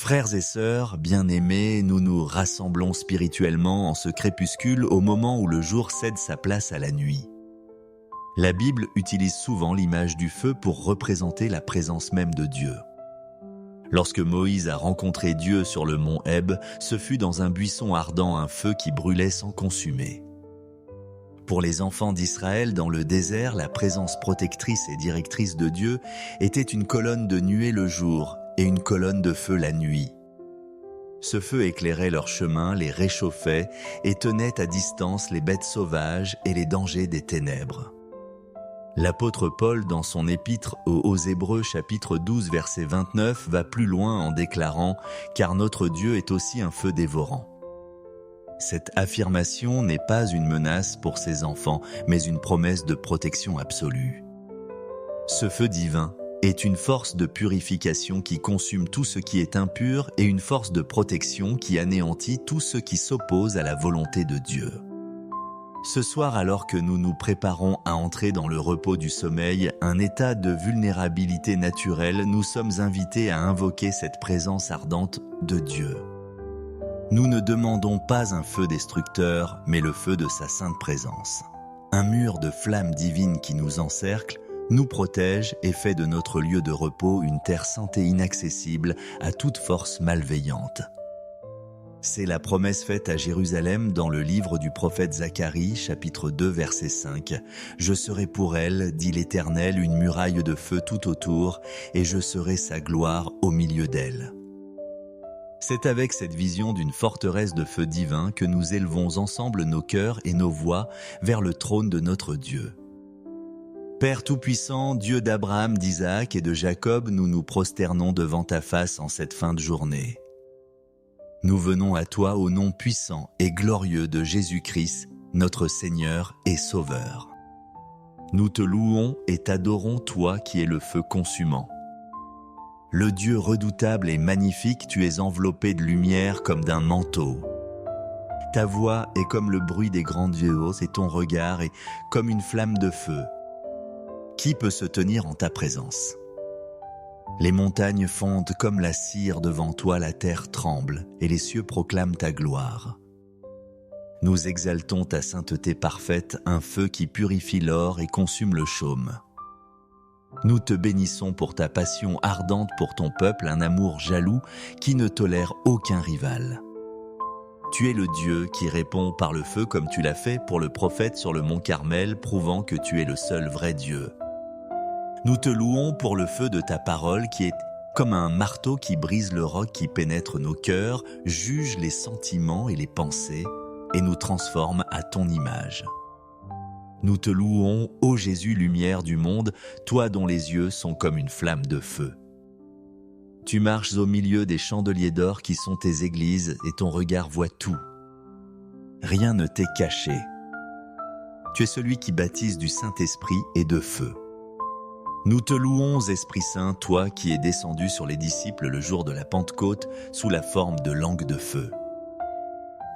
Frères et sœurs, bien-aimés, nous nous rassemblons spirituellement en ce crépuscule au moment où le jour cède sa place à la nuit. La Bible utilise souvent l'image du feu pour représenter la présence même de Dieu. Lorsque Moïse a rencontré Dieu sur le mont Heb, ce fut dans un buisson ardent un feu qui brûlait sans consumer. Pour les enfants d'Israël dans le désert, la présence protectrice et directrice de Dieu était une colonne de nuée le jour et une colonne de feu la nuit. Ce feu éclairait leur chemin, les réchauffait et tenait à distance les bêtes sauvages et les dangers des ténèbres. L'apôtre Paul, dans son épître aux Hébreux chapitre 12 verset 29, va plus loin en déclarant « Car notre Dieu est aussi un feu dévorant ». Cette affirmation n'est pas une menace pour ses enfants, mais une promesse de protection absolue. Ce feu divin est une force de purification qui consume tout ce qui est impur et une force de protection qui anéantit tout ce qui s'oppose à la volonté de Dieu. Ce soir, alors que nous nous préparons à entrer dans le repos du sommeil, un état de vulnérabilité naturelle, nous sommes invités à invoquer cette présence ardente de Dieu. Nous ne demandons pas un feu destructeur, mais le feu de sa sainte présence. Un mur de flammes divines qui nous encercle, nous protège et fait de notre lieu de repos une terre sainte et inaccessible à toute force malveillante. C'est la promesse faite à Jérusalem dans le livre du prophète Zacharie, chapitre 2, verset 5. « Je serai pour elle, dit l'Éternel, une muraille de feu tout autour, et je serai sa gloire au milieu d'elle. » C'est avec cette vision d'une forteresse de feu divin que nous élevons ensemble nos cœurs et nos voix vers le trône de notre Dieu. Père Tout-Puissant, Dieu d'Abraham, d'Isaac et de Jacob, nous nous prosternons devant ta face en cette fin de journée. Nous venons à toi au nom puissant et glorieux de Jésus-Christ, notre Seigneur et Sauveur. Nous te louons et t'adorons, toi qui es le feu consumant. Le Dieu redoutable et magnifique, tu es enveloppé de lumière comme d'un manteau. Ta voix est comme le bruit des grandes eaux et ton regard est comme une flamme de feu. Qui peut se tenir en ta présence? Les montagnes fondent comme la cire devant toi, la terre tremble et les cieux proclament ta gloire. Nous exaltons ta sainteté parfaite, un feu qui purifie l'or et consume le chaume. Nous te bénissons pour ta passion ardente pour ton peuple, un amour jaloux qui ne tolère aucun rival. Tu es le Dieu qui répond par le feu comme tu l'as fait pour le prophète sur le mont Carmel, prouvant que tu es le seul vrai Dieu. Nous te louons pour le feu de ta parole qui est comme un marteau qui brise le roc qui pénètre nos cœurs, juge les sentiments et les pensées et nous transforme à ton image. Nous te louons, ô Jésus, lumière du monde, toi dont les yeux sont comme une flamme de feu. Tu marches au milieu des chandeliers d'or qui sont tes églises et ton regard voit tout. Rien ne t'est caché. Tu es celui qui baptise du Saint-Esprit et de feu. Nous te louons, Esprit Saint, toi qui es descendu sur les disciples le jour de la Pentecôte sous la forme de langues de feu.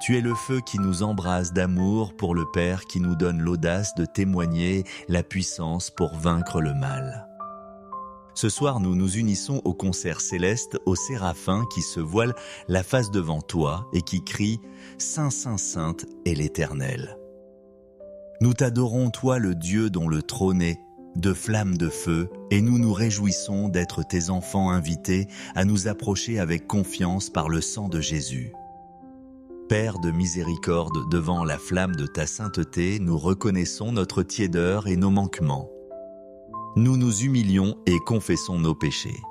Tu es le feu qui nous embrase d'amour pour le Père qui nous donne l'audace de témoigner la puissance pour vaincre le mal. Ce soir, nous nous unissons au concert céleste, aux séraphins qui se voilent la face devant toi et qui crient « Saint, Saint, Sainte est l'Éternel ». Nous t'adorons, toi le Dieu dont le trône est de flammes de feu, et nous nous réjouissons d'être tes enfants invités à nous approcher avec confiance par le sang de Jésus. Père de miséricorde, devant la flamme de ta sainteté, nous reconnaissons notre tiédeur et nos manquements. Nous nous humilions et confessons nos péchés.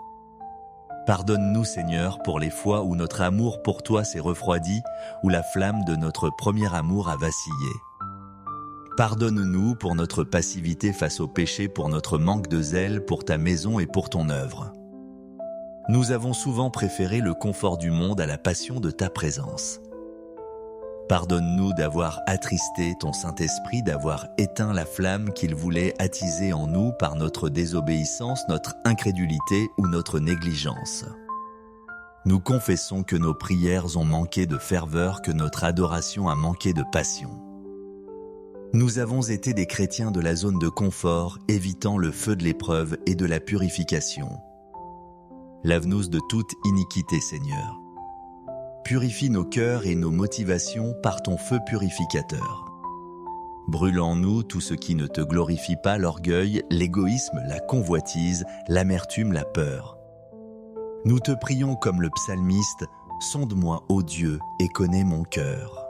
Pardonne-nous, Seigneur, pour les fois où notre amour pour toi s'est refroidi, où la flamme de notre premier amour a vacillé. Pardonne-nous pour notre passivité face au péché, pour notre manque de zèle, pour ta maison et pour ton œuvre. Nous avons souvent préféré le confort du monde à la passion de ta présence. Pardonne-nous d'avoir attristé ton Saint-Esprit, d'avoir éteint la flamme qu'il voulait attiser en nous par notre désobéissance, notre incrédulité ou notre négligence. Nous confessons que nos prières ont manqué de ferveur, que notre adoration a manqué de passion. Nous avons été des chrétiens de la zone de confort, évitant le feu de l'épreuve et de la purification. Lave-nous de toute iniquité, Seigneur. Purifie nos cœurs et nos motivations par ton feu purificateur. Brûle en nous tout ce qui ne te glorifie pas, l'orgueil, l'égoïsme, la convoitise, l'amertume, la peur. Nous te prions comme le psalmiste, sonde-moi, ô Dieu, et connais mon cœur.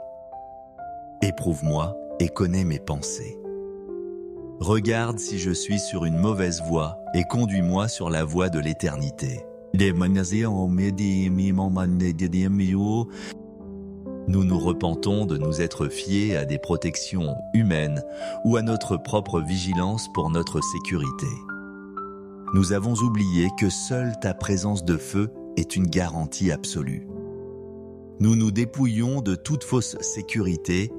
Éprouve-moi et connais mes pensées. Regarde si je suis sur une mauvaise voie et conduis-moi sur la voie de l'éternité. Nous nous repentons de nous être fiés à des protections humaines ou à notre propre vigilance pour notre sécurité. Nous avons oublié que seule ta présence de feu est une garantie absolue. Nous nous dépouillons de toute fausse sécurité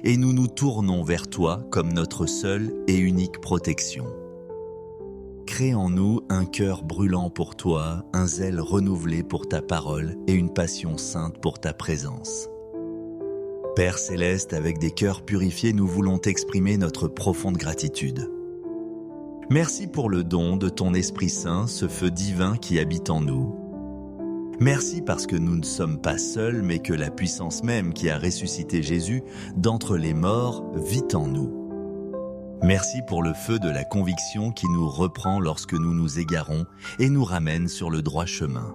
et nous nous tournons vers toi comme notre seule et unique protection. Crée en nous un cœur brûlant pour toi, un zèle renouvelé pour ta parole et une passion sainte pour ta présence. Père céleste, avec des cœurs purifiés, nous voulons t'exprimer notre profonde gratitude. Merci pour le don de ton Esprit Saint, ce feu divin qui habite en nous. Merci parce que nous ne sommes pas seuls, mais que la puissance même qui a ressuscité Jésus d'entre les morts vit en nous. Merci pour le feu de la conviction qui nous reprend lorsque nous nous égarons et nous ramène sur le droit chemin.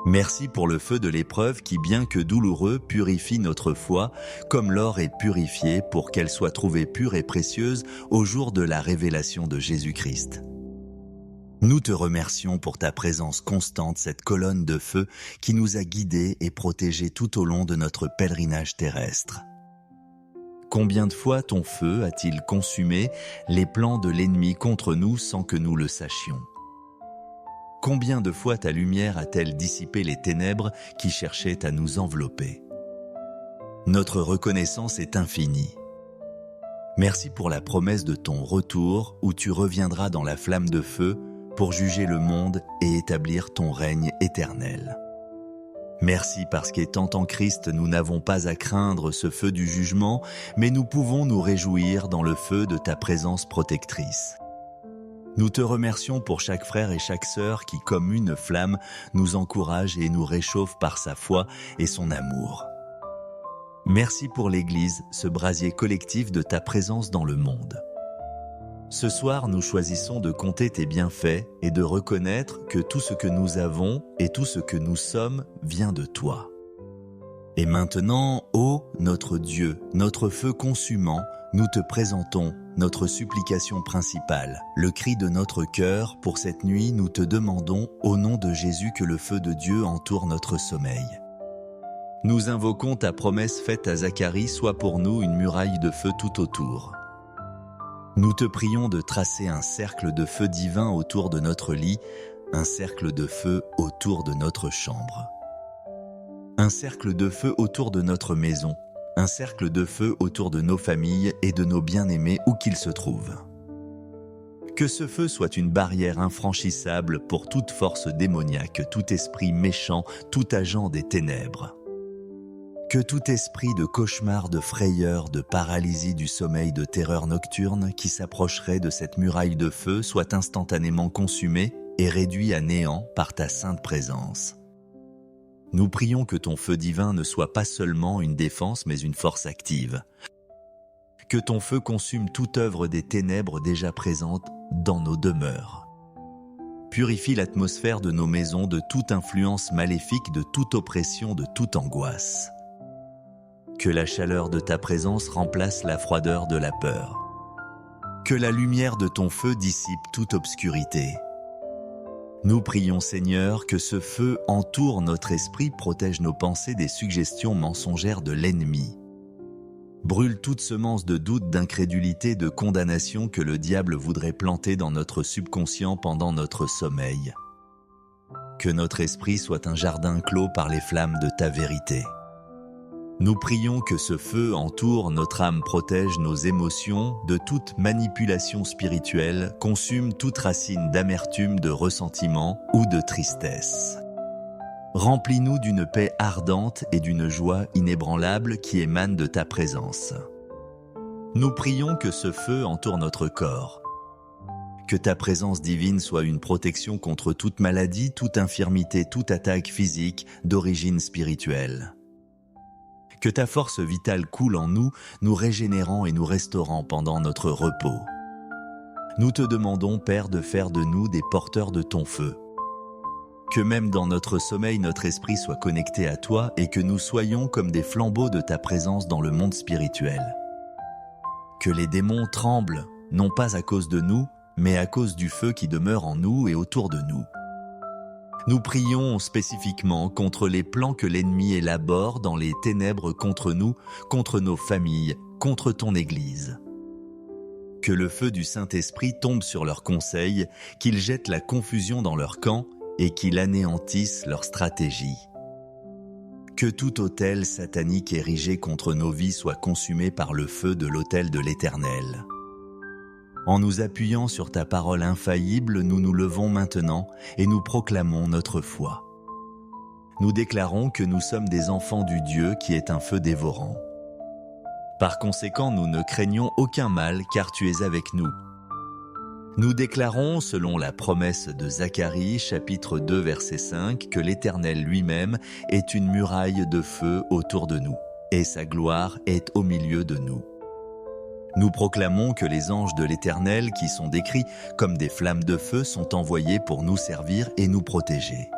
Merci pour le feu de l'épreuve qui, bien que douloureux, purifie notre foi, comme l'or est purifié pour qu'elle soit trouvée pure et précieuse au jour de la révélation de Jésus-Christ. Nous te remercions pour ta présence constante, cette colonne de feu qui nous a guidés et protégés tout au long de notre pèlerinage terrestre. Combien de fois ton feu a-t-il consumé les plans de l'ennemi contre nous sans que nous le sachions ? Combien de fois ta lumière a-t-elle dissipé les ténèbres qui cherchaient à nous envelopper ? Notre reconnaissance est infinie. Merci pour la promesse de ton retour où tu reviendras dans la flamme de feu pour juger le monde et établir ton règne éternel. Merci parce qu'étant en Christ, nous n'avons pas à craindre ce feu du jugement, mais nous pouvons nous réjouir dans le feu de ta présence protectrice. Nous te remercions pour chaque frère et chaque sœur qui, comme une flamme, nous encourage et nous réchauffe par sa foi et son amour. Merci pour l'Église, ce brasier collectif de ta présence dans le monde. Ce soir, nous choisissons de compter tes bienfaits et de reconnaître que tout ce que nous avons et tout ce que nous sommes vient de toi. Et maintenant, ô notre Dieu, notre feu consumant, nous te présentons notre supplication principale, le cri de notre cœur. Pour cette nuit, nous te demandons, au nom de Jésus, que le feu de Dieu entoure notre sommeil. Nous invoquons ta promesse faite à Zacharie, soit pour nous une muraille de feu tout autour. Nous te prions de tracer un cercle de feu divin autour de notre lit, un cercle de feu autour de notre chambre. Un cercle de feu autour de notre maison, un cercle de feu autour de nos familles et de nos bien-aimés où qu'ils se trouvent. Que ce feu soit une barrière infranchissable pour toute force démoniaque, tout esprit méchant, tout agent des ténèbres. Que tout esprit de cauchemar, de frayeur, de paralysie du sommeil, de terreur nocturne qui s'approcherait de cette muraille de feu soit instantanément consumé et réduit à néant par ta sainte présence. Nous prions que ton feu divin ne soit pas seulement une défense mais une force active. Que ton feu consume toute œuvre des ténèbres déjà présentes dans nos demeures. Purifie l'atmosphère de nos maisons de toute influence maléfique, de toute oppression, de toute angoisse. Que la chaleur de ta présence remplace la froideur de la peur. Que la lumière de ton feu dissipe toute obscurité. Nous prions, Seigneur, que ce feu entoure notre esprit, protège nos pensées des suggestions mensongères de l'ennemi. Brûle toute semence de doute, d'incrédulité, de condamnation que le diable voudrait planter dans notre subconscient pendant notre sommeil. Que notre esprit soit un jardin clos par les flammes de ta vérité. Nous prions que ce feu entoure notre âme, protège nos émotions de toute manipulation spirituelle, consume toute racine d'amertume, de ressentiment ou de tristesse. Remplis-nous d'une paix ardente et d'une joie inébranlable qui émane de ta présence. Nous prions que ce feu entoure notre corps, que ta présence divine soit une protection contre toute maladie, toute infirmité, toute attaque physique d'origine spirituelle. Que ta force vitale coule en nous, nous régénérant et nous restaurant pendant notre repos. Nous te demandons, Père, de faire de nous des porteurs de ton feu. Que même dans notre sommeil, notre esprit soit connecté à toi et que nous soyons comme des flambeaux de ta présence dans le monde spirituel. Que les démons tremblent, non pas à cause de nous, mais à cause du feu qui demeure en nous et autour de nous. Nous prions spécifiquement contre les plans que l'ennemi élabore dans les ténèbres contre nous, contre nos familles, contre ton Église. Que le feu du Saint-Esprit tombe sur leurs conseils, qu'il jette la confusion dans leur camp et qu'il anéantisse leur stratégie. Que tout autel satanique érigé contre nos vies soit consumé par le feu de l'autel de l'Éternel. En nous appuyant sur ta parole infaillible, nous nous levons maintenant et nous proclamons notre foi. Nous déclarons que nous sommes des enfants du Dieu qui est un feu dévorant. Par conséquent, nous ne craignons aucun mal car tu es avec nous. Nous déclarons, selon la promesse de Zacharie, chapitre 2, verset 5, que l'Éternel lui-même est une muraille de feu autour de nous, et sa gloire est au milieu de nous. Nous proclamons que les anges de l'Éternel, qui sont décrits comme des flammes de feu, sont envoyés pour nous servir et nous protéger.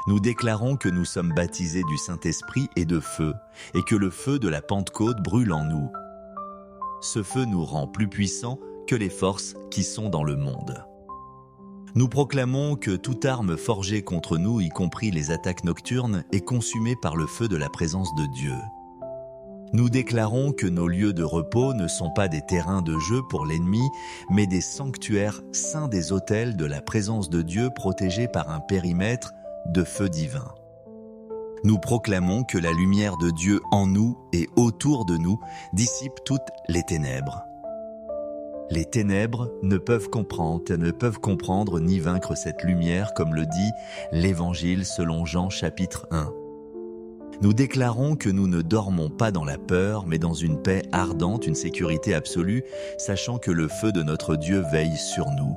Nous déclarons que nous sommes baptisés du Saint-Esprit et de feu, et que le feu de la Pentecôte brûle en nous. Ce feu nous rend plus puissants que les forces qui sont dans le monde. Nous proclamons que toute arme forgée contre nous, y compris les attaques nocturnes, est consumée par le feu de la présence de Dieu. Nous déclarons que nos lieux de repos ne sont pas des terrains de jeu pour l'ennemi, mais des sanctuaires saints des autels de la présence de Dieu protégés par un périmètre de feu divin. Nous proclamons que la lumière de Dieu en nous et autour de nous dissipe toutes les ténèbres. Les ténèbres ne peuvent comprendre ni vaincre cette lumière, comme le dit l'Évangile selon Jean chapitre 1. Nous déclarons que nous ne dormons pas dans la peur, mais dans une paix ardente, une sécurité absolue, sachant que le feu de notre Dieu veille sur nous.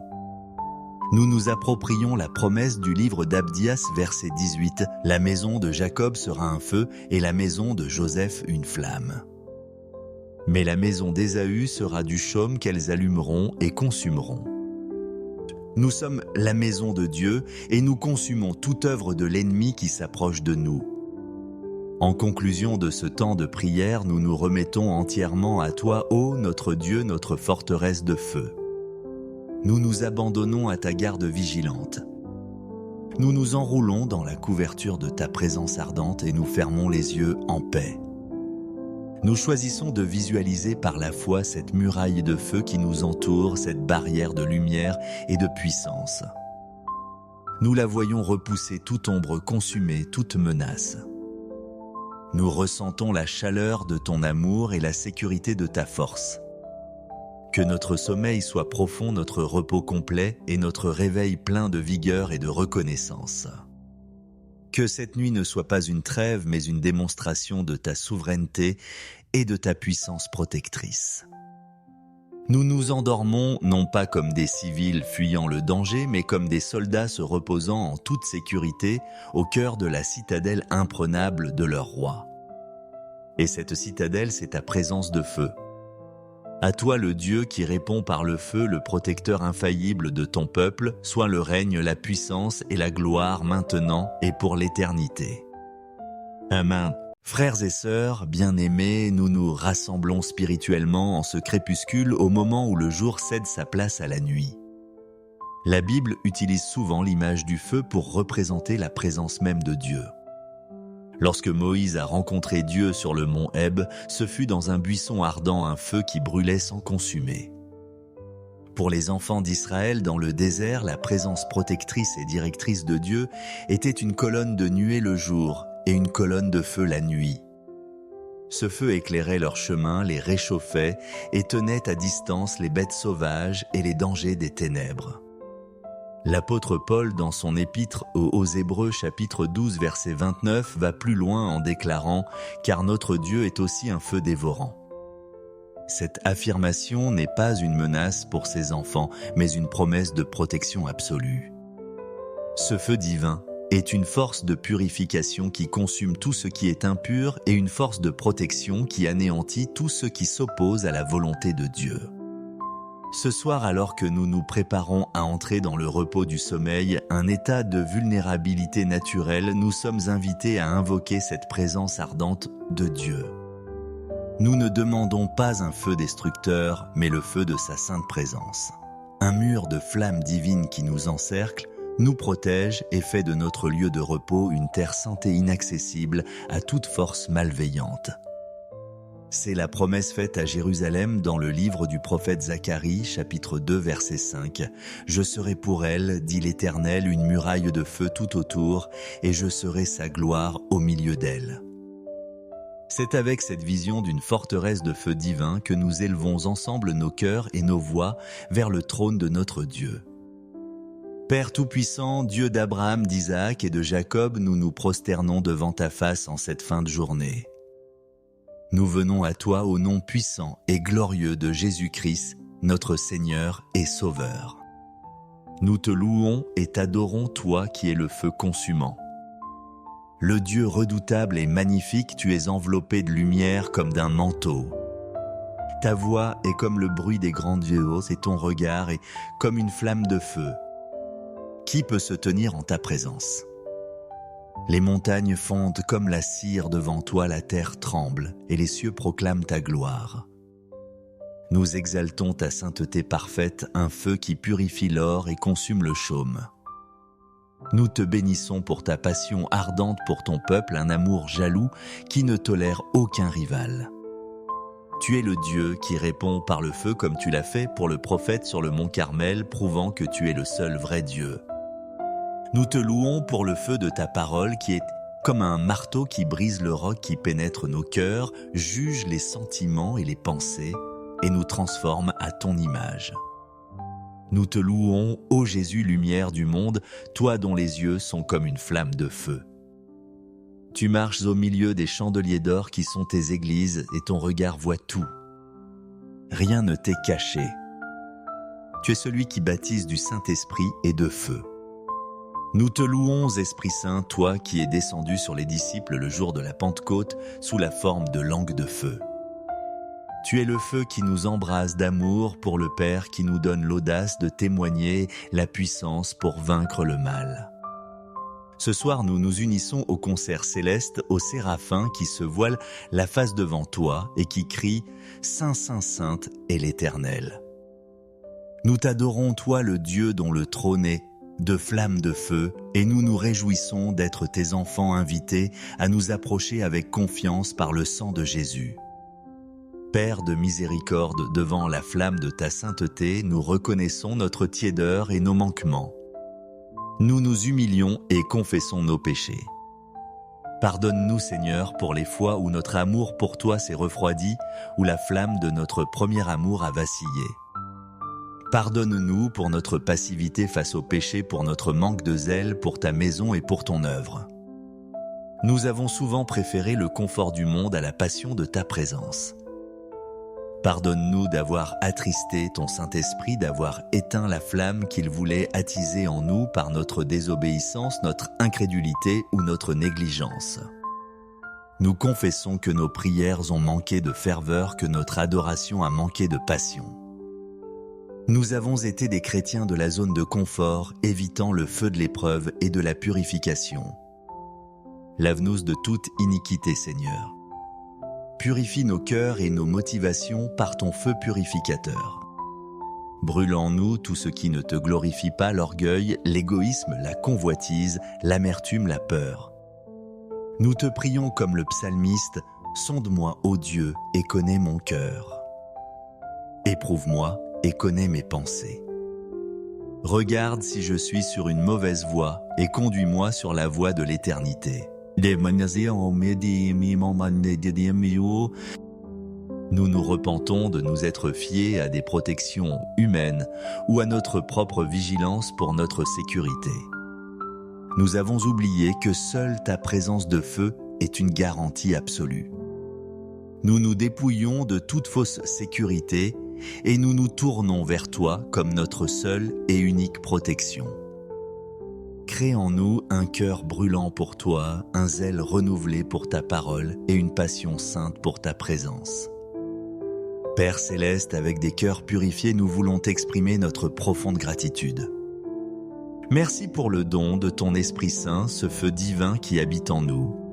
Nous nous approprions la promesse du livre d'Abdias, verset 18. La maison de Jacob sera un feu et la maison de Joseph une flamme. Mais la maison d'Ésaü sera du chaume qu'elles allumeront et consumeront. Nous sommes la maison de Dieu et nous consumons toute œuvre de l'ennemi qui s'approche de nous. En conclusion de ce temps de prière, nous nous remettons entièrement à toi, ô notre Dieu, notre forteresse de feu. Nous nous abandonnons à ta garde vigilante. Nous nous enroulons dans la couverture de ta présence ardente et nous fermons les yeux en paix. Nous choisissons de visualiser par la foi cette muraille de feu qui nous entoure, cette barrière de lumière et de puissance. Nous la voyons repousser toute ombre consumée, toute menace. Nous ressentons la chaleur de ton amour et la sécurité de ta force. Que notre sommeil soit profond, notre repos complet et notre réveil plein de vigueur et de reconnaissance. Que cette nuit ne soit pas une trêve, mais une démonstration de ta souveraineté et de ta puissance protectrice. Nous nous endormons non pas comme des civils fuyant le danger, mais comme des soldats se reposant en toute sécurité au cœur de la citadelle imprenable de leur roi. Et cette citadelle, c'est ta présence de feu. À toi le Dieu qui répond par le feu, le protecteur infaillible de ton peuple, soit le règne, la puissance et la gloire maintenant et pour l'éternité. Amen. Frères et sœurs, bien-aimés, nous nous rassemblons spirituellement en ce crépuscule au moment où le jour cède sa place à la nuit. La Bible utilise souvent l'image du feu pour représenter la présence même de Dieu. Lorsque Moïse a rencontré Dieu sur le mont Heb, ce fut dans un buisson ardent un feu qui brûlait sans consumer. Pour les enfants d'Israël dans le désert, la présence protectrice et directrice de Dieu était une colonne de nuée le jour et une colonne de feu la nuit. Ce feu éclairait leur chemin, les réchauffait et tenait à distance les bêtes sauvages et les dangers des ténèbres. L'apôtre Paul, dans son épître aux Hébreux chapitre 12 verset 29, va plus loin en déclarant « Car notre Dieu est aussi un feu dévorant ». Cette affirmation n'est pas une menace pour ses enfants, mais une promesse de protection absolue. Ce feu divin est une force de purification qui consume tout ce qui est impur et une force de protection qui anéantit tout ce qui s'oppose à la volonté de Dieu. Ce soir, alors que nous nous préparons à entrer dans le repos du sommeil, un état de vulnérabilité naturelle, nous sommes invités à invoquer cette présence ardente de Dieu. Nous ne demandons pas un feu destructeur, mais le feu de sa sainte présence. Un mur de flammes divines qui nous encercle, nous protège et fait de notre lieu de repos une terre sainte et inaccessible à toute force malveillante. C'est la promesse faite à Jérusalem dans le livre du prophète Zacharie, chapitre 2, verset 5. « Je serai pour elle, dit l'Éternel, une muraille de feu tout autour, et je serai sa gloire au milieu d'elle. » C'est avec cette vision d'une forteresse de feu divin que nous élevons ensemble nos cœurs et nos voix vers le trône de notre Dieu. Père Tout-Puissant, Dieu d'Abraham, d'Isaac et de Jacob, nous nous prosternons devant ta face en cette fin de journée. Nous venons à toi au nom puissant et glorieux de Jésus-Christ, notre Seigneur et Sauveur. Nous te louons et t'adorons, toi qui es le feu consumant. Le Dieu redoutable et magnifique, tu es enveloppé de lumière comme d'un manteau. Ta voix est comme le bruit des grandes eaux et ton regard est comme une flamme de feu. Qui peut se tenir en ta présence ? Les montagnes fondent comme la cire devant toi, la terre tremble et les cieux proclament ta gloire. Nous exaltons ta sainteté parfaite, un feu qui purifie l'or et consume le chaume. Nous te bénissons pour ta passion ardente pour ton peuple, un amour jaloux qui ne tolère aucun rival. Tu es le Dieu qui répond par le feu comme tu l'as fait pour le prophète sur le mont Carmel, prouvant que tu es le seul vrai Dieu. Nous te louons pour le feu de ta parole qui est comme un marteau qui brise le roc qui pénètre nos cœurs, juge les sentiments et les pensées et nous transforme à ton image. Nous te louons, ô Jésus, lumière du monde, toi dont les yeux sont comme une flamme de feu. Tu marches au milieu des chandeliers d'or qui sont tes églises et ton regard voit tout. Rien ne t'est caché. Tu es celui qui baptise du Saint-Esprit et de feu. Nous te louons, Esprit Saint, toi qui es descendu sur les disciples le jour de la Pentecôte sous la forme de langues de feu. Tu es le feu qui nous embrase d'amour pour le Père qui nous donne l'audace de témoigner la puissance pour vaincre le mal. Ce soir, nous nous unissons au concert céleste, aux séraphins qui se voilent la face devant toi et qui crient « Saint, Saint, Sainte est l'Éternel ». Nous t'adorons, toi le Dieu dont le trône est de flammes de feu, et nous nous réjouissons d'être tes enfants invités à nous approcher avec confiance par le sang de Jésus. Père de miséricorde, devant la flamme de ta sainteté, nous reconnaissons notre tiédeur et nos manquements. Nous nous humilions et confessons nos péchés. Pardonne-nous, Seigneur, pour les fois où notre amour pour toi s'est refroidi, où la flamme de notre premier amour a vacillé. Pardonne-nous pour notre passivité face au péché, pour notre manque de zèle, pour ta maison et pour ton œuvre. Nous avons souvent préféré le confort du monde à la passion de ta présence. Pardonne-nous d'avoir attristé ton Saint-Esprit, d'avoir éteint la flamme qu'il voulait attiser en nous par notre désobéissance, notre incrédulité ou notre négligence. Nous confessons que nos prières ont manqué de ferveur, que notre adoration a manqué de passion. Nous avons été des chrétiens de la zone de confort, évitant le feu de l'épreuve et de la purification. Lave-nous de toute iniquité, Seigneur. Purifie nos cœurs et nos motivations par ton feu purificateur. Brûle en nous tout ce qui ne te glorifie pas, l'orgueil, l'égoïsme, la convoitise, l'amertume, la peur. Nous te prions comme le psalmiste, sonde-moi, ô Dieu, et connais mon cœur. Éprouve-moi et connais mes pensées. Regarde si je suis sur une mauvaise voie et conduis-moi sur la voie de l'éternité. Nous nous repentons de nous être fiés à des protections humaines ou à notre propre vigilance pour notre sécurité. Nous avons oublié que seule ta présence de feu est une garantie absolue. nous nous dépouillons de toute fausse sécurité et nous nous tournons vers toi comme notre seule et unique protection. Crée en nous un cœur brûlant pour toi, un zèle renouvelé pour ta parole et une passion sainte pour ta présence. Père céleste, avec des cœurs purifiés, nous voulons t'exprimer notre profonde gratitude. Merci pour le don de ton Esprit Saint, ce feu divin qui habite en nous.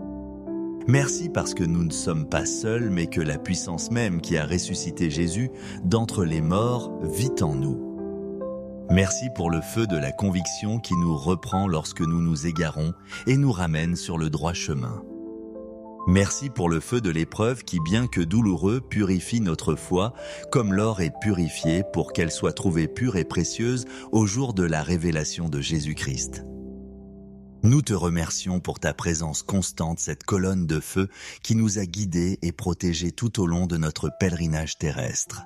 Merci parce que nous ne sommes pas seuls, mais que la puissance même qui a ressuscité Jésus d'entre les morts vit en nous. Merci pour le feu de la conviction qui nous reprend lorsque nous nous égarons et nous ramène sur le droit chemin. Merci pour le feu de l'épreuve qui, bien que douloureux, purifie notre foi, comme l'or est purifié pour qu'elle soit trouvée pure et précieuse au jour de la révélation de Jésus-Christ. Nous te remercions pour ta présence constante, cette colonne de feu qui nous a guidés et protégés tout au long de notre pèlerinage terrestre.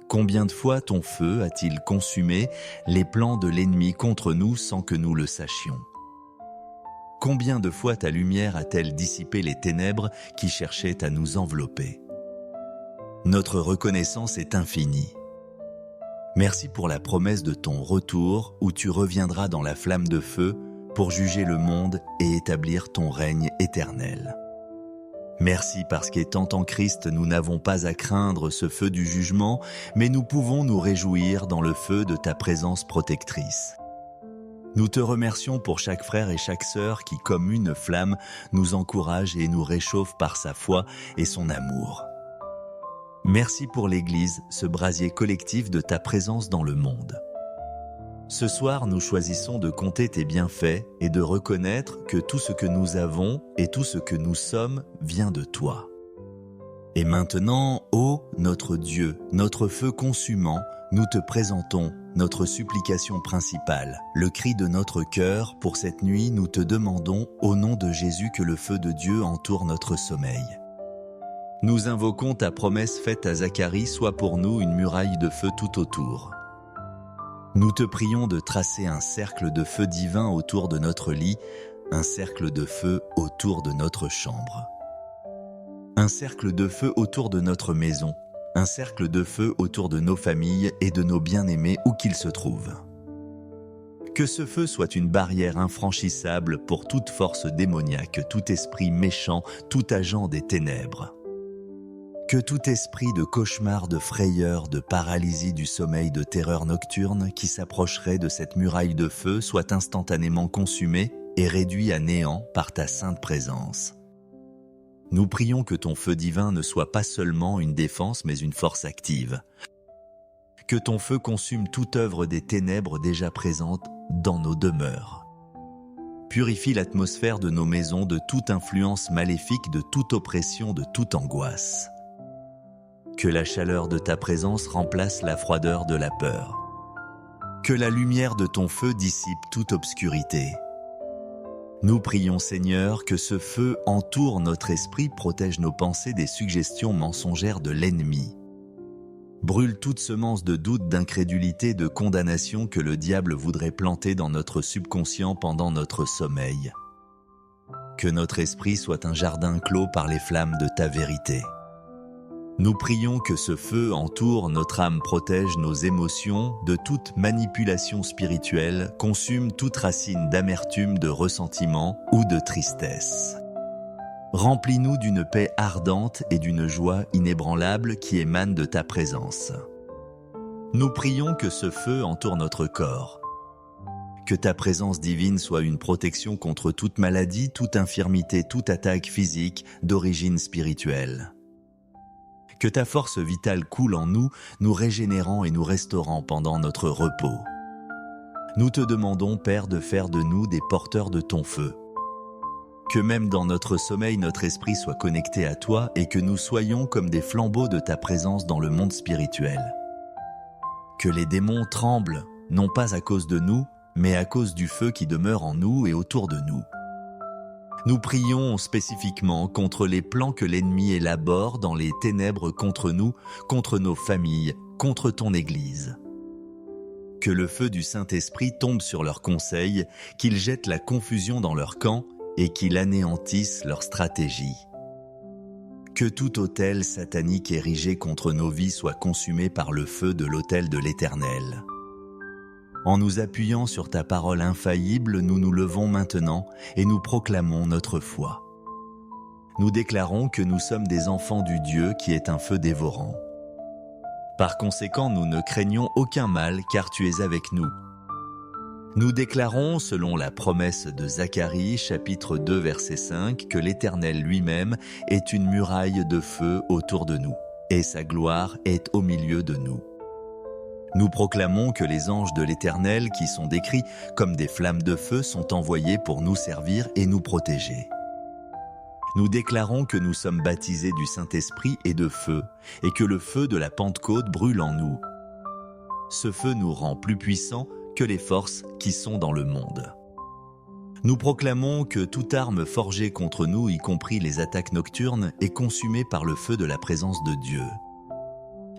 Combien de fois ton feu a-t-il consumé les plans de l'ennemi contre nous sans que nous le sachions ? Combien de fois ta lumière a-t-elle dissipé les ténèbres qui cherchaient à nous envelopper ? Notre reconnaissance est infinie. Merci pour la promesse de ton retour où tu reviendras dans la flamme de feu pour juger le monde et établir ton règne éternel. Merci parce qu'étant en Christ, nous n'avons pas à craindre ce feu du jugement, mais nous pouvons nous réjouir dans le feu de ta présence protectrice. Nous te remercions pour chaque frère et chaque sœur qui, comme une flamme, nous encourage et nous réchauffe par sa foi et son amour. Merci pour l'Église, ce brasier collectif de ta présence dans le monde. Ce soir, nous choisissons de compter tes bienfaits et de reconnaître que tout ce que nous avons et tout ce que nous sommes vient de toi. Et maintenant, ô notre Dieu, notre feu consumant, nous te présentons notre supplication principale, le cri de notre cœur. Pour cette nuit, nous te demandons, au nom de Jésus, que le feu de Dieu entoure notre sommeil. Nous invoquons ta promesse faite à Zacharie, sois pour nous une muraille de feu tout autour. Nous te prions de tracer un cercle de feu divin autour de notre lit, un cercle de feu autour de notre chambre. Un cercle de feu autour de notre maison, un cercle de feu autour de nos familles et de nos bien-aimés où qu'ils se trouvent. Que ce feu soit une barrière infranchissable pour toute force démoniaque, tout esprit méchant, tout agent des ténèbres. Que tout esprit de cauchemar, de frayeur, de paralysie du sommeil, de terreur nocturne qui s'approcherait de cette muraille de feu soit instantanément consumé et réduit à néant par ta sainte présence. Nous prions que ton feu divin ne soit pas seulement une défense mais une force active. Que ton feu consume toute œuvre des ténèbres déjà présentes dans nos demeures. Purifie l'atmosphère de nos maisons de toute influence maléfique, de toute oppression, de toute angoisse. Que la chaleur de ta présence remplace la froideur de la peur. Que la lumière de ton feu dissipe toute obscurité. Nous prions, Seigneur, que ce feu entoure notre esprit, protège nos pensées des suggestions mensongères de l'ennemi. Brûle toute semence de doute, d'incrédulité, de condamnation que le diable voudrait planter dans notre subconscient pendant notre sommeil. Que notre esprit soit un jardin clos par les flammes de ta vérité. Nous prions que ce feu entoure notre âme, protège nos émotions de toute manipulation spirituelle, consume toute racine d'amertume, de ressentiment ou de tristesse. Remplis-nous d'une paix ardente et d'une joie inébranlable qui émane de ta présence. Nous prions que ce feu entoure notre corps. Que ta présence divine soit une protection contre toute maladie, toute infirmité, toute attaque physique d'origine spirituelle. Que ta force vitale coule en nous, nous régénérant et nous restaurant pendant notre repos. Nous te demandons, Père, de faire de nous des porteurs de ton feu. Que même dans notre sommeil, notre esprit soit connecté à toi et que nous soyons comme des flambeaux de ta présence dans le monde spirituel. Que les démons tremblent, non pas à cause de nous, mais à cause du feu qui demeure en nous et autour de nous. Nous prions spécifiquement contre les plans que l'ennemi élabore dans les ténèbres contre nous, contre nos familles, contre ton Église. Que le feu du Saint-Esprit tombe sur leurs conseils, qu'il jette la confusion dans leur camp et qu'il anéantisse leur stratégie. Que tout autel satanique érigé contre nos vies soit consumé par le feu de l'autel de l'Éternel. En nous appuyant sur ta parole infaillible, nous nous levons maintenant et nous proclamons notre foi. Nous déclarons que nous sommes des enfants du Dieu qui est un feu dévorant. Par conséquent, nous ne craignons aucun mal car tu es avec nous. Nous déclarons, selon la promesse de Zacharie, chapitre 2, verset 5, que l'Éternel lui-même est une muraille de feu autour de nous, et sa gloire est au milieu de nous. Nous proclamons que les anges de l'Éternel, qui sont décrits comme des flammes de feu, sont envoyés pour nous servir et nous protéger. Nous déclarons que nous sommes baptisés du Saint-Esprit et de feu, et que le feu de la Pentecôte brûle en nous. Ce feu nous rend plus puissants que les forces qui sont dans le monde. Nous proclamons que toute arme forgée contre nous, y compris les attaques nocturnes, est consumée par le feu de la présence de Dieu.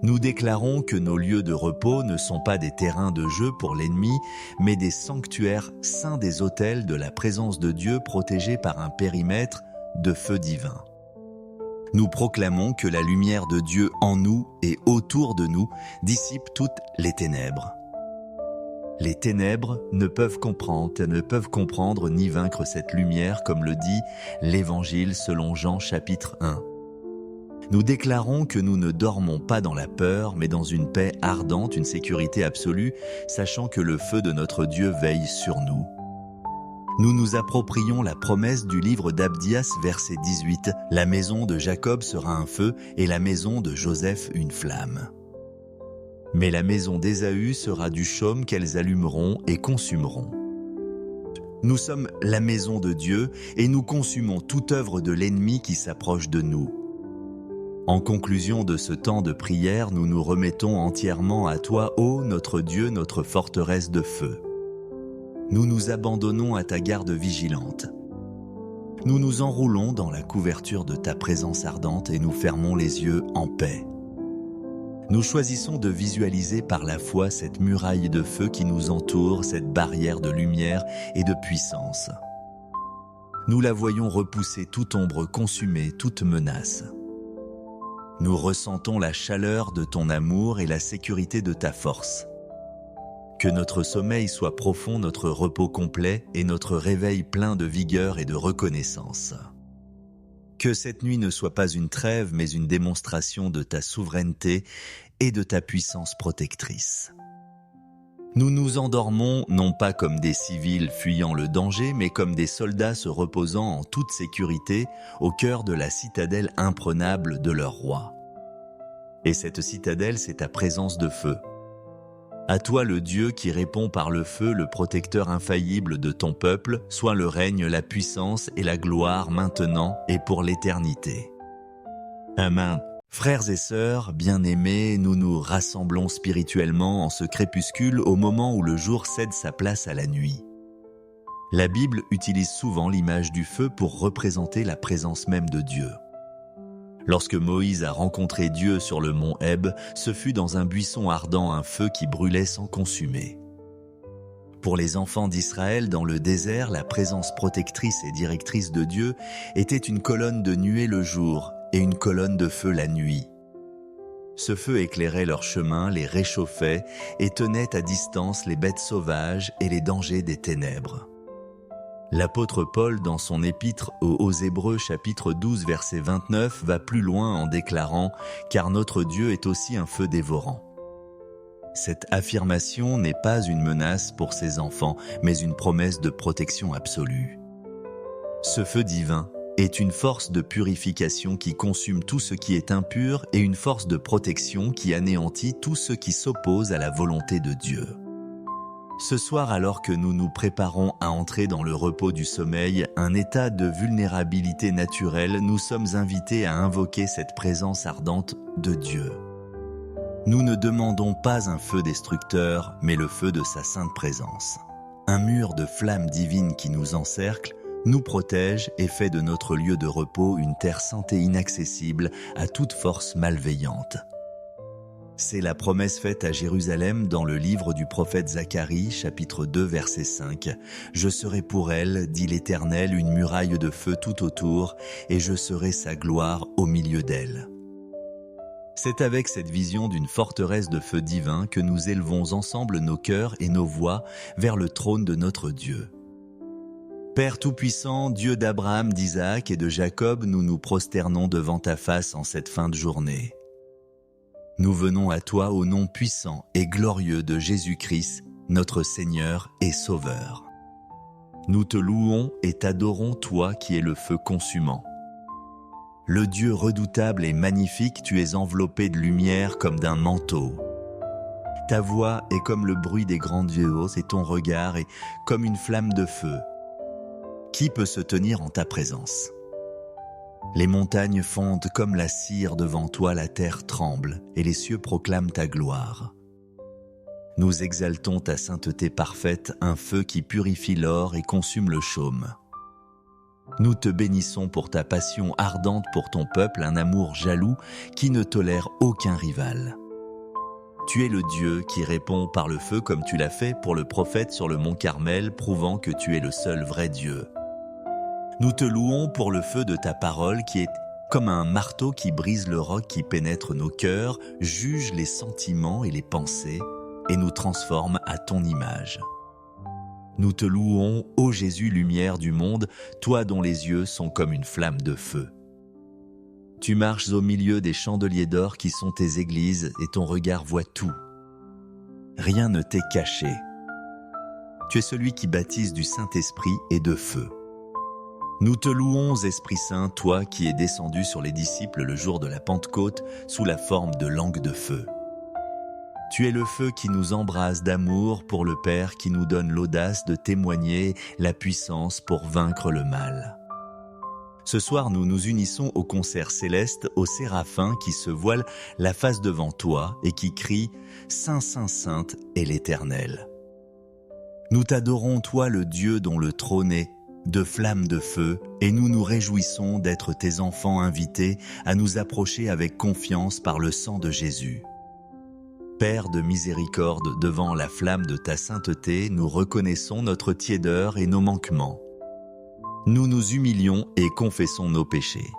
Nous déclarons que nos lieux de repos ne sont pas des terrains de jeu pour l'ennemi, mais des sanctuaires saints des autels de la présence de Dieu protégés par un périmètre de feu divin. Nous proclamons que la lumière de Dieu en nous et autour de nous dissipe toutes les ténèbres. Les ténèbres ne peuvent comprendre ni vaincre cette lumière, comme le dit l'Évangile selon Jean chapitre 1. Nous déclarons que nous ne dormons pas dans la peur, mais dans une paix ardente, une sécurité absolue, sachant que le feu de notre Dieu veille sur nous. Nous nous approprions la promesse du livre d'Abdias, verset 18. « La maison de Jacob sera un feu, et la maison de Joseph une flamme. Mais la maison d'Ésaü sera du chaume qu'elles allumeront et consumeront. » Nous sommes la maison de Dieu, et nous consumons toute œuvre de l'ennemi qui s'approche de nous. En conclusion de ce temps de prière, nous nous remettons entièrement à toi, ô notre Dieu, notre forteresse de feu. Nous nous abandonnons à ta garde vigilante. Nous nous enroulons dans la couverture de ta présence ardente et nous fermons les yeux en paix. Nous choisissons de visualiser par la foi cette muraille de feu qui nous entoure, cette barrière de lumière et de puissance. Nous la voyons repousser toute ombre consumée, toute menace. Nous ressentons la chaleur de ton amour et la sécurité de ta force. Que notre sommeil soit profond, notre repos complet et notre réveil plein de vigueur et de reconnaissance. Que cette nuit ne soit pas une trêve, mais une démonstration de ta souveraineté et de ta puissance protectrice. Nous nous endormons non pas comme des civils fuyant le danger, mais comme des soldats se reposant en toute sécurité au cœur de la citadelle imprenable de leur roi. Et cette citadelle, c'est ta présence de feu. À toi le Dieu qui répond par le feu, le protecteur infaillible de ton peuple, soit le règne, la puissance et la gloire maintenant et pour l'éternité. Amen. Frères et sœurs, bien-aimés, nous nous rassemblons spirituellement en ce crépuscule au moment où le jour cède sa place à la nuit. La Bible utilise souvent l'image du feu pour représenter la présence même de Dieu. Lorsque Moïse a rencontré Dieu sur le mont Heb, ce fut dans un buisson ardent un feu qui brûlait sans consumer. Pour les enfants d'Israël dans le désert, la présence protectrice et directrice de Dieu était une colonne de nuée le jour et une colonne de feu la nuit. Ce feu éclairait leur chemin, les réchauffait et tenait à distance les bêtes sauvages et les dangers des ténèbres. L'apôtre Paul, dans son épître aux Hébreux chapitre 12 verset 29, va plus loin en déclarant « Car notre Dieu est aussi un feu dévorant ». Cette affirmation n'est pas une menace pour ses enfants, mais une promesse de protection absolue. Ce feu divin est une force de purification qui consume tout ce qui est impur et une force de protection qui anéantit tout ce qui s'oppose à la volonté de Dieu. Ce soir, alors que nous nous préparons à entrer dans le repos du sommeil, un état de vulnérabilité naturelle, nous sommes invités à invoquer cette présence ardente de Dieu. Nous ne demandons pas un feu destructeur, mais le feu de sa sainte présence. Un mur de flammes divines qui nous encercle, nous protège et fait de notre lieu de repos une terre sainte et inaccessible à toute force malveillante. C'est la promesse faite à Jérusalem dans le livre du prophète Zacharie, chapitre 2, verset 5. « Je serai pour elle, dit l'Éternel, une muraille de feu tout autour, et je serai sa gloire au milieu d'elle. » C'est avec cette vision d'une forteresse de feu divin que nous élevons ensemble nos cœurs et nos voix vers le trône de notre Dieu. Père Tout-Puissant, Dieu d'Abraham, d'Isaac et de Jacob, nous nous prosternons devant ta face en cette fin de journée. Nous venons à toi au nom puissant et glorieux de Jésus-Christ, notre Seigneur et Sauveur. Nous te louons et t'adorons, toi qui es le feu consumant. Le Dieu redoutable et magnifique, tu es enveloppé de lumière comme d'un manteau. Ta voix est comme le bruit des grandes eaux et ton regard est comme une flamme de feu. Qui peut se tenir en ta présence ? Les montagnes fondent comme la cire devant toi, la terre tremble et les cieux proclament ta gloire. Nous exaltons ta sainteté parfaite, un feu qui purifie l'or et consume le chaume. Nous te bénissons pour ta passion ardente pour ton peuple, un amour jaloux qui ne tolère aucun rival. Tu es le Dieu qui répond par le feu comme tu l'as fait pour le prophète sur le mont Carmel, prouvant que tu es le seul vrai Dieu. Nous te louons pour le feu de ta parole qui est comme un marteau qui brise le roc qui pénètre nos cœurs, juge les sentiments et les pensées et nous transforme à ton image. Nous te louons, ô Jésus, lumière du monde, toi dont les yeux sont comme une flamme de feu. Tu marches au milieu des chandeliers d'or qui sont tes églises et ton regard voit tout. Rien ne t'est caché. Tu es celui qui baptise du Saint-Esprit et de feu. Nous te louons, Esprit Saint, toi qui es descendu sur les disciples le jour de la Pentecôte sous la forme de langues de feu. Tu es le feu qui nous embrase d'amour pour le Père qui nous donne l'audace de témoigner la puissance pour vaincre le mal. Ce soir, nous nous unissons au concert céleste, aux séraphins qui se voilent la face devant toi et qui crient « Saint, Saint, Sainte est l'Éternel ». Nous t'adorons, toi le Dieu dont le trône est de flammes de feu, et nous nous réjouissons d'être tes enfants invités à nous approcher avec confiance par le sang de Jésus. Père de miséricorde, devant la flamme de ta sainteté, nous reconnaissons notre tiédeur et nos manquements. Nous nous humilions et confessons nos péchés.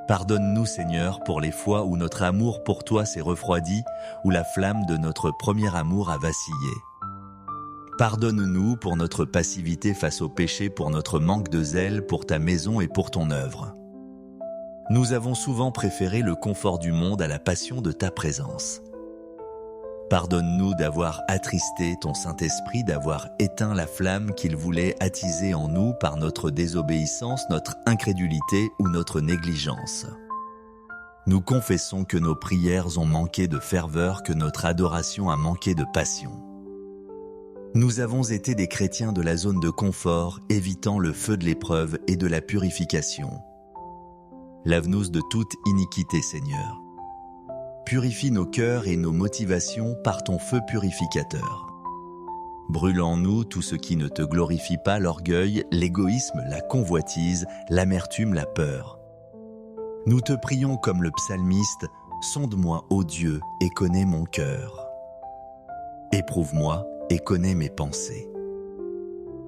Pardonne-nous, Seigneur, pour les fois où notre amour pour toi s'est refroidi, où la flamme de notre premier amour a vacillé. Pardonne-nous pour notre passivité face au péché, pour notre manque de zèle, pour ta maison et pour ton œuvre. Nous avons souvent préféré le confort du monde à la passion de ta présence. Pardonne-nous d'avoir attristé ton Saint-Esprit, d'avoir éteint la flamme qu'il voulait attiser en nous par notre désobéissance, notre incrédulité ou notre négligence. Nous confessons que nos prières ont manqué de ferveur, que notre adoration a manqué de passion. Nous avons été des chrétiens de la zone de confort, évitant le feu de l'épreuve et de la purification. Lave-nous de toute iniquité, Seigneur. Purifie nos cœurs et nos motivations par ton feu purificateur. Brûle en nous tout ce qui ne te glorifie pas, l'orgueil, l'égoïsme, la convoitise, l'amertume, la peur. Nous te prions comme le psalmiste, sonde-moi, ô Dieu, et connais mon cœur. Éprouve-moi et connais mes pensées.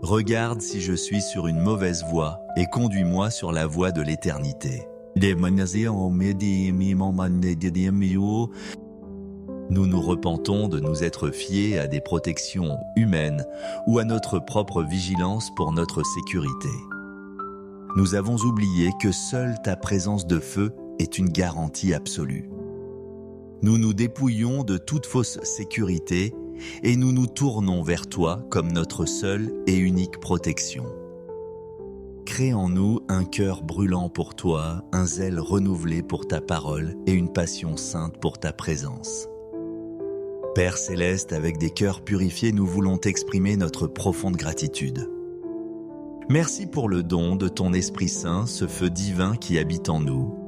Regarde si je suis sur une mauvaise voie et conduis-moi sur la voie de l'éternité. Nous nous repentons de nous être fiés à des protections humaines ou à notre propre vigilance pour notre sécurité. Nous avons oublié que seule ta présence de feu est une garantie absolue. Nous nous dépouillons de toute fausse sécurité et nous nous tournons vers toi comme notre seule et unique protection. Crée en nous un cœur brûlant pour toi, un zèle renouvelé pour ta parole et une passion sainte pour ta présence. Père céleste, avec des cœurs purifiés, nous voulons t'exprimer notre profonde gratitude. Merci pour le don de ton Esprit Saint, ce feu divin qui habite en nous.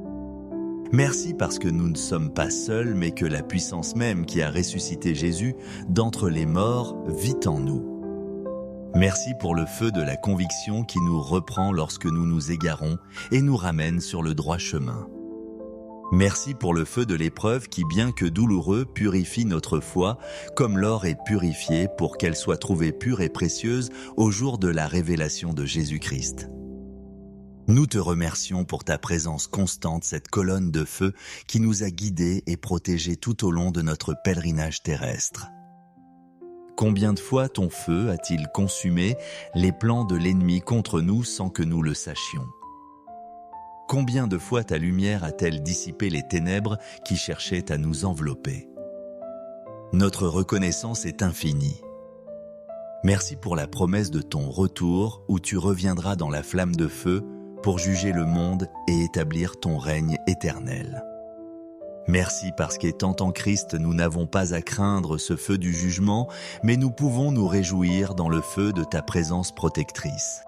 Merci parce que nous ne sommes pas seuls, mais que la puissance même qui a ressuscité Jésus d'entre les morts vit en nous. Merci pour le feu de la conviction qui nous reprend lorsque nous nous égarons et nous ramène sur le droit chemin. Merci pour le feu de l'épreuve qui, bien que douloureux, purifie notre foi, comme l'or est purifié pour qu'elle soit trouvée pure et précieuse au jour de la révélation de Jésus-Christ. Nous te remercions pour ta présence constante, cette colonne de feu qui nous a guidés et protégés tout au long de notre pèlerinage terrestre. Combien de fois ton feu a-t-il consumé les plans de l'ennemi contre nous sans que nous le sachions ? Combien de fois ta lumière a-t-elle dissipé les ténèbres qui cherchaient à nous envelopper ? Notre reconnaissance est infinie. Merci pour la promesse de ton retour où tu reviendras dans la flamme de feu pour juger le monde et établir ton règne éternel. Merci parce qu'étant en Christ, nous n'avons pas à craindre ce feu du jugement, mais nous pouvons nous réjouir dans le feu de ta présence protectrice.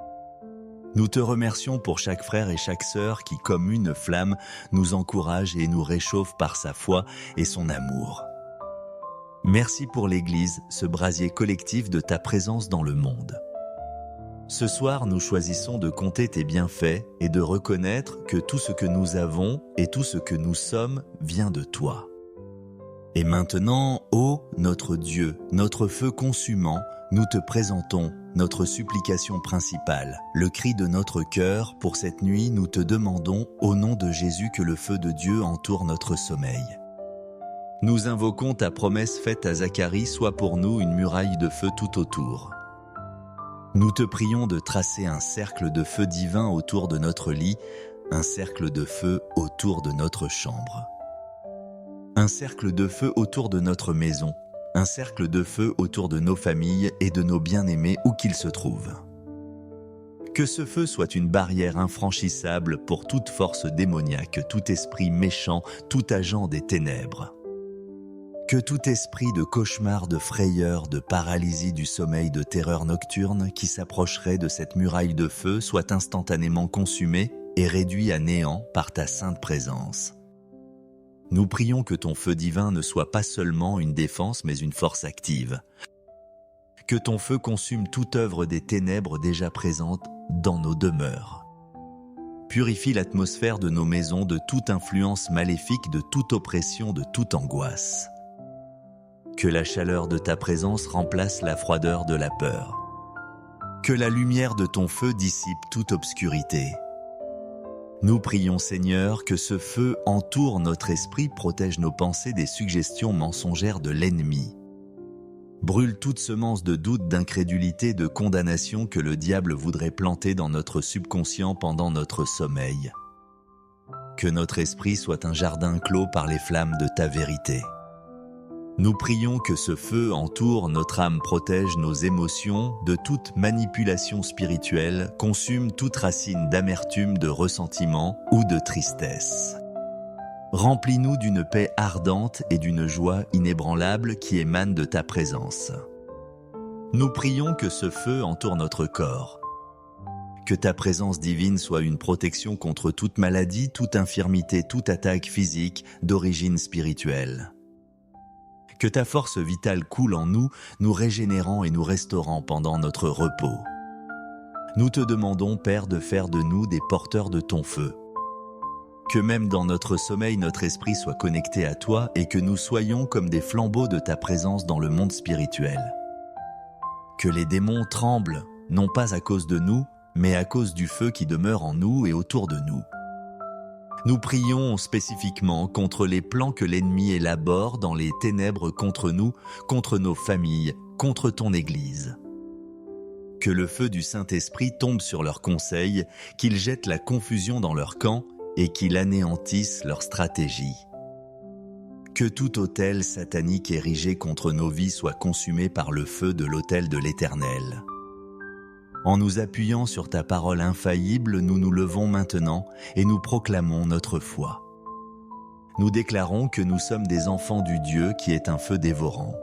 Nous te remercions pour chaque frère et chaque sœur qui, comme une flamme, nous encourage et nous réchauffe par sa foi et son amour. Merci pour l'Église, ce brasier collectif de ta présence dans le monde. Ce soir, nous choisissons de compter tes bienfaits et de reconnaître que tout ce que nous avons et tout ce que nous sommes vient de toi. Et maintenant, ô notre Dieu, notre feu consumant, nous te présentons notre supplication principale, le cri de notre cœur. Pour cette nuit, nous te demandons, au nom de Jésus, que le feu de Dieu entoure notre sommeil. Nous invoquons ta promesse faite à Zacharie, soit pour nous une muraille de feu tout autour. Nous te prions de tracer un cercle de feu divin autour de notre lit, un cercle de feu autour de notre chambre. Un cercle de feu autour de notre maison, un cercle de feu autour de nos familles et de nos bien-aimés où qu'ils se trouvent. Que ce feu soit une barrière infranchissable pour toute force démoniaque, tout esprit méchant, tout agent des ténèbres. Que tout esprit de cauchemar, de frayeur, de paralysie du sommeil, de terreur nocturne qui s'approcherait de cette muraille de feu soit instantanément consumé et réduit à néant par ta sainte présence. Nous prions que ton feu divin ne soit pas seulement une défense mais une force active. Que ton feu consume toute œuvre des ténèbres déjà présentes dans nos demeures. Purifie l'atmosphère de nos maisons de toute influence maléfique, de toute oppression, de toute angoisse. Que la chaleur de ta présence remplace la froideur de la peur. Que la lumière de ton feu dissipe toute obscurité. Nous prions, Seigneur, que ce feu entoure notre esprit, protège nos pensées des suggestions mensongères de l'ennemi. Brûle toute semence de doute, d'incrédulité, de condamnation que le diable voudrait planter dans notre subconscient pendant notre sommeil. Que notre esprit soit un jardin clos par les flammes de ta vérité. Nous prions que ce feu entoure notre âme, protège nos émotions de toute manipulation spirituelle, consume toute racine d'amertume, de ressentiment ou de tristesse. Remplis-nous d'une paix ardente et d'une joie inébranlable qui émane de ta présence. Nous prions que ce feu entoure notre corps. Que ta présence divine soit une protection contre toute maladie, toute infirmité, toute attaque physique d'origine spirituelle. Que ta force vitale coule en nous, nous régénérant et nous restaurant pendant notre repos. Nous te demandons, Père, de faire de nous des porteurs de ton feu. Que même dans notre sommeil, notre esprit soit connecté à toi et que nous soyons comme des flambeaux de ta présence dans le monde spirituel. Que les démons tremblent, non pas à cause de nous, mais à cause du feu qui demeure en nous et autour de nous. Nous prions spécifiquement contre les plans que l'ennemi élabore dans les ténèbres contre nous, contre nos familles, contre ton Église. Que le feu du Saint-Esprit tombe sur leurs conseils, qu'il jette la confusion dans leur camp et qu'il anéantisse leur stratégie. Que tout autel satanique érigé contre nos vies soit consumé par le feu de l'autel de l'Éternel. En nous appuyant sur ta parole infaillible, nous nous levons maintenant et nous proclamons notre foi. Nous déclarons que nous sommes des enfants du Dieu qui est un feu dévorant.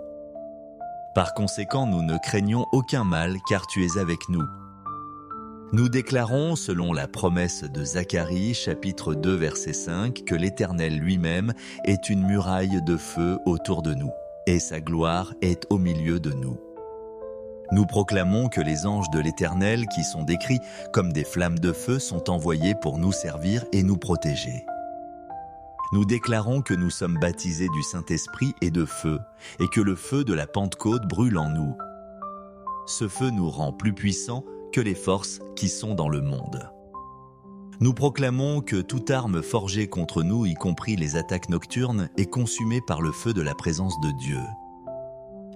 Par conséquent, nous ne craignons aucun mal car tu es avec nous. Nous déclarons, selon la promesse de Zacharie, chapitre 2, verset 5, que l'Éternel lui-même est une muraille de feu autour de nous, et sa gloire est au milieu de nous. Nous proclamons que les anges de l'Éternel, qui sont décrits comme des flammes de feu, sont envoyés pour nous servir et nous protéger. Nous déclarons que nous sommes baptisés du Saint-Esprit et de feu, et que le feu de la Pentecôte brûle en nous. Ce feu nous rend plus puissants que les forces qui sont dans le monde. Nous proclamons que toute arme forgée contre nous, y compris les attaques nocturnes, est consumée par le feu de la présence de Dieu.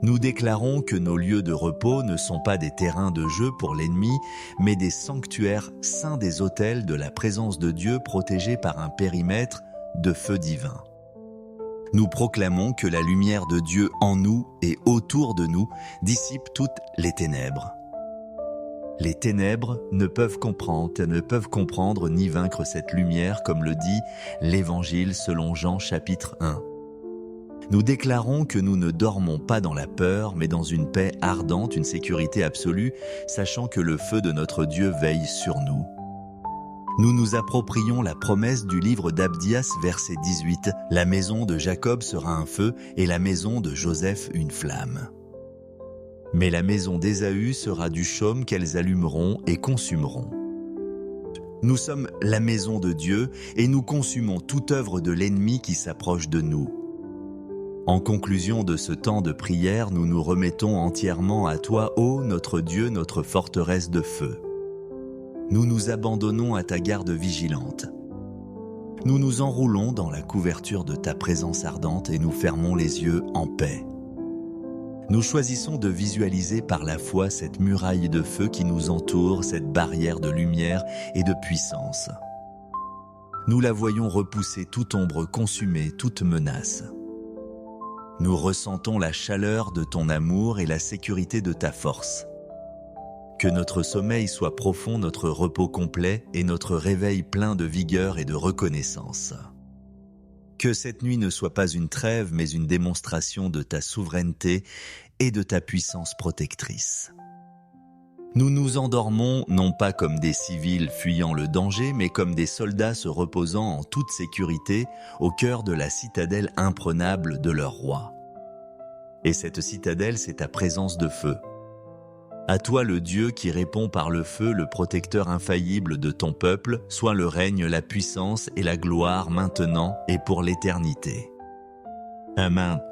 Nous déclarons que nos lieux de repos ne sont pas des terrains de jeu pour l'ennemi, mais des sanctuaires saints des autels de la présence de Dieu protégés par un périmètre de feu divin. Nous proclamons que la lumière de Dieu en nous et autour de nous dissipe toutes les ténèbres. Les ténèbres ne peuvent comprendre ni vaincre cette lumière, comme le dit l'Évangile selon Jean chapitre 1. Nous déclarons que nous ne dormons pas dans la peur, mais dans une paix ardente, une sécurité absolue, sachant que le feu de notre Dieu veille sur nous. Nous nous approprions la promesse du livre d'Abdias, verset 18. « La maison de Jacob sera un feu, et la maison de Joseph une flamme. Mais la maison d'Ésaü sera du chaume qu'elles allumeront et consumeront. » Nous sommes la maison de Dieu, et nous consumons toute œuvre de l'ennemi qui s'approche de nous. En conclusion de ce temps de prière, nous nous remettons entièrement à toi, ô notre Dieu, notre forteresse de feu. Nous nous abandonnons à ta garde vigilante. Nous nous enroulons dans la couverture de ta présence ardente et nous fermons les yeux en paix. Nous choisissons de visualiser par la foi cette muraille de feu qui nous entoure, cette barrière de lumière et de puissance. Nous la voyons repousser toute ombre consumée, toute menace. Nous ressentons la chaleur de ton amour et la sécurité de ta force. Que notre sommeil soit profond, notre repos complet et notre réveil plein de vigueur et de reconnaissance. Que cette nuit ne soit pas une trêve, mais une démonstration de ta souveraineté et de ta puissance protectrice. Nous nous endormons non pas comme des civils fuyant le danger, mais comme des soldats se reposant en toute sécurité au cœur de la citadelle imprenable de leur roi. Et cette citadelle, c'est ta présence de feu. À toi le Dieu qui répond par le feu, le protecteur infaillible de ton peuple, soit le règne, la puissance et la gloire maintenant et pour l'éternité. Amen.